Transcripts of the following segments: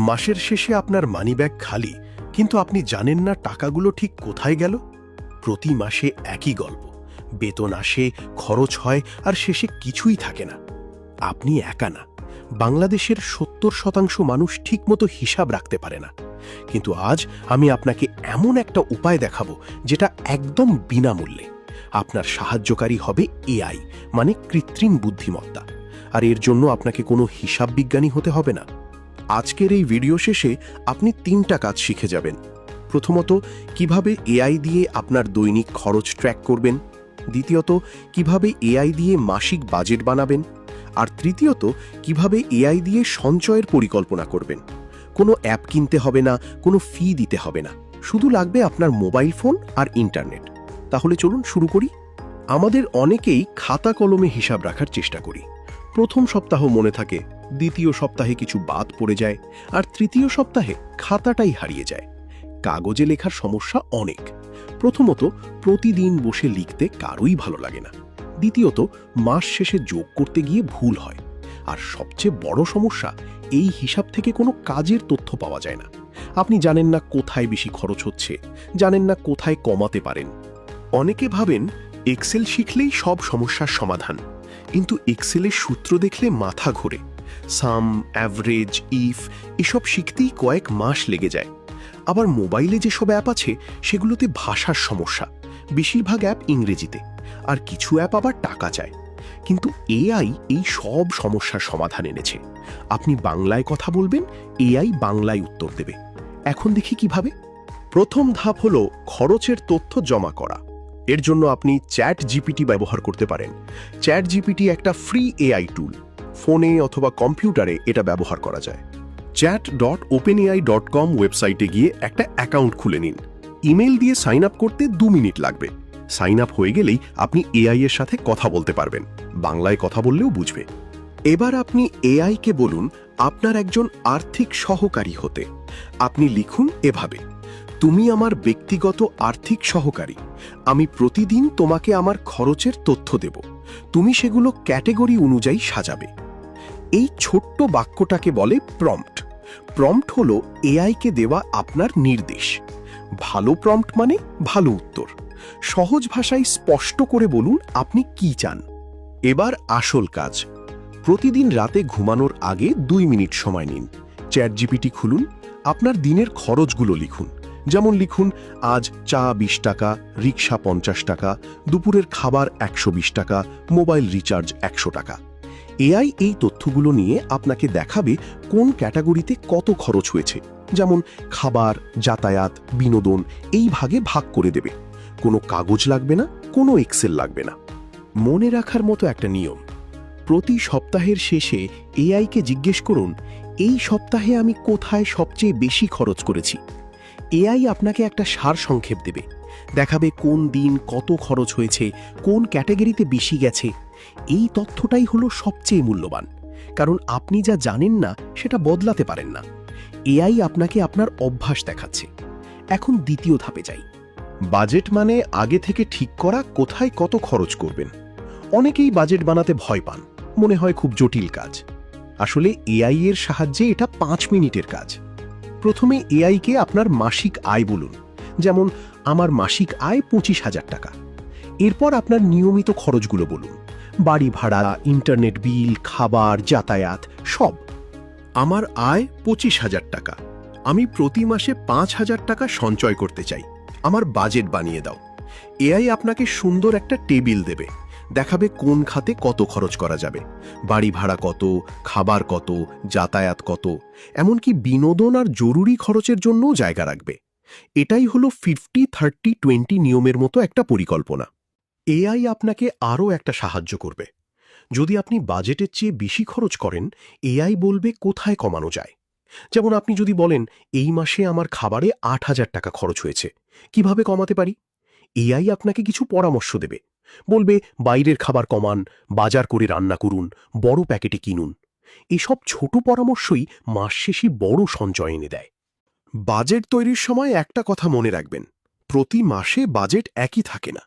মাসের শেষে আপনার মানিব্যাগ খালি, কিন্তু আপনি জানেন না টাকাগুলো ঠিক কোথায় গেল। প্রতি মাসে একই গল্প, বেতন আসে, খরচ হয়, আর শেষে কিছুই থাকে না। আপনি একা না, বাংলাদেশের ৭০% মানুষ ঠিকমতো হিসাব রাখতে পারে না। কিন্তু আজ আমি আপনাকে এমন একটা উপায় দেখাবো যেটা একদম বিনামূল্যে। আপনার সাহায্যকারী হবে এআই, মানে কৃত্রিম বুদ্ধিমত্তা। আর এর জন্য আপনাকে কোনো হিসাব বিজ্ঞানী হতে হবে না। আজকের এই ভিডিও শেষে আপনি ৩টা কাজ শিখে যাবেন। প্রথমত, কিভাবে এআই দিয়ে আপনার দৈনিক খরচ ট্র্যাক করবেন। দ্বিতীয়ত, কিভাবে এআই দিয়ে মাসিক বাজেট বানাবেন। আর তৃতীয়ত, কিভাবে এআই দিয়ে সঞ্চয়ের পরিকল্পনা করবেন। কোনো অ্যাপ কিনতে হবে না, কোনো ফি দিতে হবে না, শুধু লাগবে আপনার মোবাইল ফোন আর ইন্টারনেট। তাহলে চলুন শুরু করি। আমাদের অনেকেই খাতা কলমে হিসাব রাখার চেষ্টা করি। প্রথম সপ্তাহ মনে থাকে, দ্বিতীয় সপ্তাহে কিছু বাদ পড়ে যায়, আর তৃতীয় সপ্তাহে খাতাটাই হারিয়ে যায়। কাগজে লেখার সমস্যা অনেক। প্রথমত, প্রতিদিন বসে লিখতে কারোই ভালো লাগে না। দ্বিতীয়ত, মাস শেষে যোগ করতে গিয়ে ভুল হয়। আর সবচেয়ে বড় সমস্যা, এই হিসাব থেকে কোনো কাজের তথ্য পাওয়া যায় না। আপনি জানেন না কোথায় বেশি খরচ হচ্ছে, জানেন না কোথায় কমাতে পারেন। অনেকে ভাবেন এক্সেল শিখলেই সব সমস্যার সমাধান, কিন্তু এক্সেলের সূত্র দেখলে মাথা ঘোরে। সাম, অ্যাভারেজ, ইফ এসব শিখতেই কয়েক মাস লেগে যায়। আবার মোবাইলে যেসব অ্যাপ আছে সেগুলোতে ভাষার সমস্যা, বেশিরভাগ অ্যাপ ইংরেজিতে, আর কিছু অ্যাপ আবার টাকা চায়। কিন্তু এআই এই সব সমস্যার সমাধান এনেছে। আপনি বাংলায় কথা বলবেন, এআই বাংলায় উত্তর দেবে। এখন দেখি কিভাবে। প্রথম ধাপ হলো খরচের তথ্য জমা করা। এর জন্য আপনি চ্যাট জিপিটি ব্যবহার করতে পারেন। চ্যাট জিপিটি একটা ফ্রি এআই টুল। ফোনে অথবা কম্পিউটারে এটা ব্যবহার করা যায়। chat.openai.com ওয়েবসাইটে গিয়ে একটা অ্যাকাউন্ট খুলে নিন। ইমেল দিয়ে সাইন আপ করতে 2 মিনিট লাগবে। সাইন আপ হয়ে গেলেই আপনি এআই এর সাথে কথা বলতে পারবেন। বাংলায় কথা বললেও বুঝবে। এবার আপনি এআই কে বলুন আপনার একজন আর্থিক সহকারী হতে। আপনি লিখুন এভাবে: তুমি আমার ব্যক্তিগত আর্থিক সহকারী। আমি প্রতিদিন তোমাকে আমার খরচের তথ্য দেব। তুমি সেগুলো ক্যাটেগরি অনুযায়ী সাজাবে। এই ছোট্ট বাক্যটাকে বলে প্রম্পট। প্রম্পট হলো এআইকে দেওয়া আপনার নির্দেশ। ভালো প্রম্পট মানে ভালো উত্তর। সহজ ভাষায় স্পষ্ট করে বলুন আপনি কি চান। এবার আসল কাজ। প্রতিদিন রাতে ঘুমানোর আগে 2 মিনিট সময় নিন। চ্যাট জিপিটি খুলুন, আপনার দিনের খরচগুলো লিখুন। যেমন লিখুন, আজ চা 20 টাকা, রিক্সা 50 টাকা, দুপুরের খাবার 120 টাকা, মোবাইল রিচার্জ 100 টাকা। এআই এই তথ্যগুলো নিয়ে আপনাকে দেখাবে কোন ক্যাটাগরিতে কত খরচ হয়েছে। যেমন খাবার, যাতায়াত, বিনোদন এই ভাগে ভাগ করে দেবে। কোনো কাগজ লাগবে না, কোনো এক্সেল লাগবে না। মনে রাখার মতো একটা নিয়ম: প্রতি সপ্তাহের শেষে এআইকে জিজ্ঞেস করুন, এই সপ্তাহে আমি কোথায় সবচেয়ে বেশি খরচ করেছি। এআই আপনাকে একটা সারসংক্ষেপ দেবে, দেখাবে কোন দিন কত খরচ হয়েছে, কোন ক্যাটাগরিতে বেশি গেছে। এই তথ্যটাই হলো সবচেয়ে মূল্যবান, কারণ আপনি যা জানেন না সেটা বদলাতে পারেন না। এআই আপনাকে আপনার অভ্যাস দেখাচ্ছে। এখন দ্বিতীয় ধাপে যাই। বাজেট মানে আগে থেকে ঠিক করা কোথায় কত খরচ করবেন। অনেকেই বাজেট বানাতে ভয় পান, মনে হয় খুব জটিল কাজ। আসলে এআই এর সাহায্যে এটা 5 মিনিটের কাজ। প্রথমে এআইকে আপনার মাসিক আয় বলুন। যেমন, আমার মাসিক আয় 25,000 টাকা। এরপর আপনার নিয়মিত খরচগুলো বলুন: বাড়ি ভাড়া, ইন্টারনেট বিল, খাবার, যাতায়াত সব। আমার আয় 25,000 টাকা। আমি প্রতি মাসে 5,000 টাকা সঞ্চয় করতে চাই। আমার বাজেট বানিয়ে দাও। এআই আপনাকে সুন্দর একটা টেবিল দেবে, দেখাবে কোন খাতে কত খরচ করা যাবে। বাড়ি ভাড়া কত, খাবার কত, যাতায়াত কত, এমনকি বিনোদন আর জরুরি খরচের জন্যও জায়গা রাখবে। এটাই হলো 50-30-20 নিয়মের মতো একটা পরিকল্পনা। এআই আপনাকে আরও একটা সাহায্য করবে। যদি আপনি বাজেটের চেয়ে বেশি খরচ করেন, এআই বলবে কোথায় কমানো যায়। যেমন, আপনি যদি বলেন, এই মাসে আমার খাবারে 8,000 টাকা খরচ হয়েছে, কিভাবে কমাতে পারি। এআই আপনাকে কিছু পরামর্শ দেবে, বলবে বাইরের খাবার কমান, বাজার করে রান্না করুন, বড় প্যাকেটে কিনুন। এসব ছোট পরামর্শই মাস শেষে বড় সঞ্চয় এনে দেয়। বাজেট তৈরির সময় একটা কথা মনে রাখবেন: প্রতি মাসে বাজেট একই থাকে না।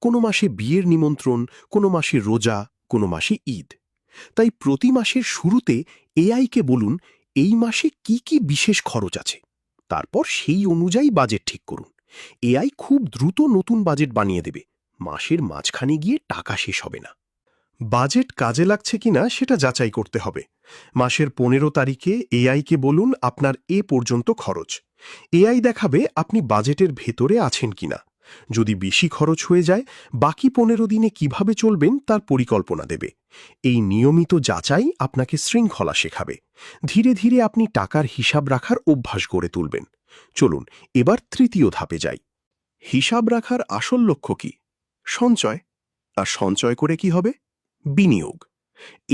কোনো মাসে বিয়ের নিমন্ত্রণ, কোনো মাসে রোজা, কোনো মাসে ঈদ। তাই প্রতি মাসের শুরুতে এআইকে বলুন, এই মাসে কি কি বিশেষ খরচ আছে, তারপর সেই অনুযায়ী বাজেট ঠিক করুন। এআই খুব দ্রুত নতুন বাজেট বানিয়ে দেবে, মাসের মাঝখানে গিয়ে টাকা শেষ হবে না। বাজেট কাজে লাগছে কিনা সেটা যাচাই করতে হবে। মাসের 15 তারিখে এআইকে বলুন আপনার এ পর্যন্ত খরচ। এআই দেখাবে আপনি বাজেটের ভেতরে আছেন কিনা। যদি বেশি খরচ হয়ে যায়, বাকি 15 দিনে কিভাবে চলবেন তার পরিকল্পনা দেবে। এই নিয়মিত যাচাই আপনাকে শৃঙ্খলা শেখাবে। ধীরে ধীরে আপনি টাকার হিসাব রাখার অভ্যাস গড়ে তুলবেন। চলুন এবার তৃতীয় ধাপে যাই। হিসাব রাখার আসল লক্ষ্য কি? সঞ্চয়। আর সঞ্চয় করে কি হবে? বিনিয়োগ।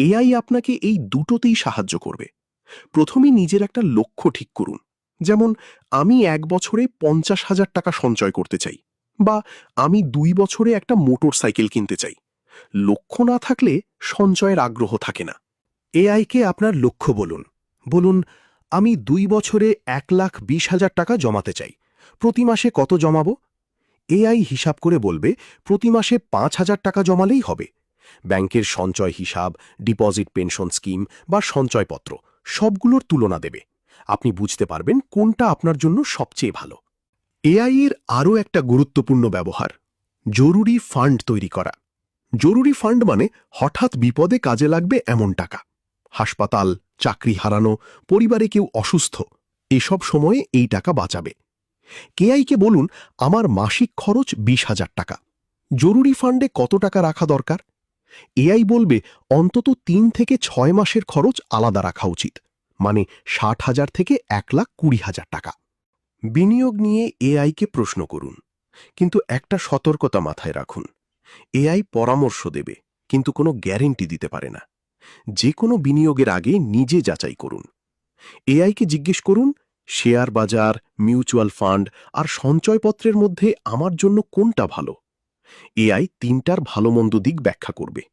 এআই আপনাকে এই দুটোতেই সাহায্য করবে। প্রথমে নিজের একটা লক্ষ্য ঠিক করুন, যেমন আমি 1 বছরে 50,000 টাকা সঞ্চয় করতে চাই, বা আমি 2 বছরে একটা মোটর সাইকেল কিনতে চাই। লক্ষ্য না থাকলে সঞ্চয়ের আগ্রহ থাকে না। এআইকে আপনার লক্ষ্য বলুন। বলুন, আমি 2 বছরে 1,20,000 টাকা জমাতে চাই, প্রতি মাসে কত জমাবো? এআই হিসাব করে বলবে প্রতি মাসে 5,000 টাকা জমালেই হবে। ব্যাংকের সঞ্চয় হিসাব, ডিপোজিট পেনশন স্কিম বা সঞ্চয়পত্র সবগুলোর তুলনা দেবে। আপনি বুঝতে পারবেন কোনটা আপনার জন্য সবচেয়ে ভালো। এআই এর আরও একটা গুরুত্বপূর্ণ ব্যবহার, জরুরি ফান্ড তৈরি করা। জরুরি ফান্ড মানে হঠাৎ বিপদে কাজে লাগবে এমন টাকা। হাসপাতাল, চাকরি হারানো, পরিবারে কেউ অসুস্থ, এসব সময়ে এই টাকা বাঁচাবে। এআইকে বলুন আমার মাসিক খরচ 20,000 টাকা, জরুরি ফান্ডে কত টাকা রাখা দরকার? এআই বলবে অন্তত 3 থেকে 6 মাসের খরচ আলাদা রাখা উচিত, মানে 60,000 থেকে 1,20,000 টাকা। বিনিয়োগ নিয়ে এআইকে প্রশ্ন করুন, কিন্তু একটা সতর্কতা মাথায় রাখুন। এআই পরামর্শ দেবে, কিন্তু কোনো গ্যারেন্টি দিতে পারে না। যে কোনো বিনিয়োগের আগে নিজে যাচাই করুন। এআইকে জিজ্ঞেস করুন, শেয়ার বাজার, মিউচুয়াল ফান্ড আর সঞ্চয়পত্রের মধ্যে আমার জন্য কোনটা ভালো? এআই 3টার ভালো মন্দ দিক ব্যাখ্যা করবে,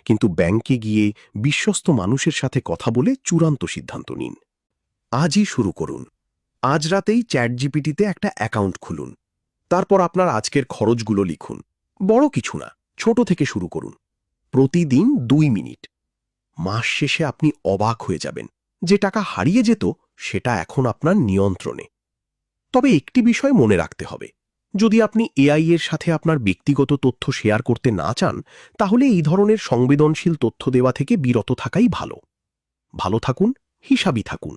কিন্তু ব্যাংকে গিয়ে বিশ্বস্ত মানুষের সাথে কথা বলে চূড়ান্ত সিদ্ধান্ত নিন। আজই শুরু করুন। আজ রাতেই চ্যাটজিপিটিতে একটা অ্যাকাউন্ট খুলুন। তারপর আপনার আজকের খরচগুলো লিখুন। বড় কিছু না, ছোট থেকে শুরু করুন। প্রতিদিন 2 মিনিট। মাস শেষে আপনি অবাক হয়ে যাবেন, যে টাকা হারিয়ে যেত সেটা এখন আপনার নিয়ন্ত্রণে। তবে একটি বিষয় মনে রাখতে হবে, যদি আপনি এআই এর সাথে আপনার ব্যক্তিগত তথ্য শেয়ার করতে না চান, তাহলে এই ধরনের সংবেদনশীল তথ্য দেওয়া থেকে বিরত থাকাই ভালো। ভালো থাকুন, হিসাবি থাকুন।